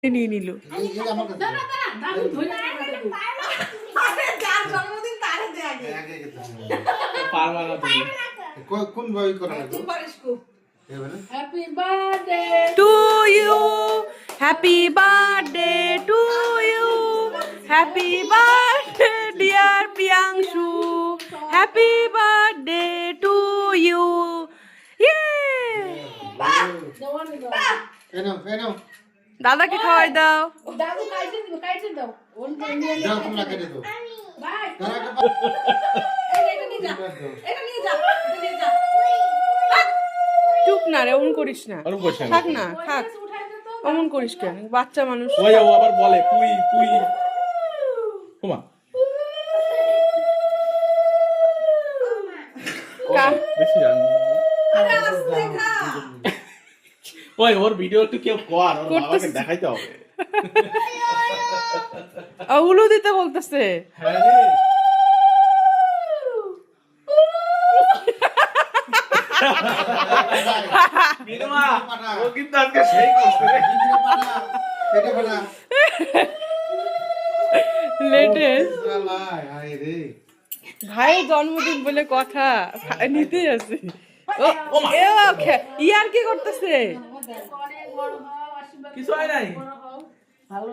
নিয়ে নিল। Happy birthday to you, happy birthday to you, happy birthday dear Priyanshu, happy birthday to you. দাদাকে খাওয়াই দাও। দাদু কাইতে দাও চুপ না রে, অমন করিস না, থাক না থাক, অমন করিস কেন, বাচ্চা মানুষ। ওই ও আবার বলে পুই পুই ওমা বেশি জানি ওই ওর ভিডিও একটু কেউ কর, ওর বাবাকে দেখাইতে হবে। উলু দিতে বলতেছে। হ্যাঁ রে মিনুমা ও কিন্তু আজকে সেই করছে রে। লেটেস্ট ভাইয়ের জন্মদিন বলে কথা, নিতে আছে। ইয়ার কি করতেছে? কিছু হয় নাই। ভালো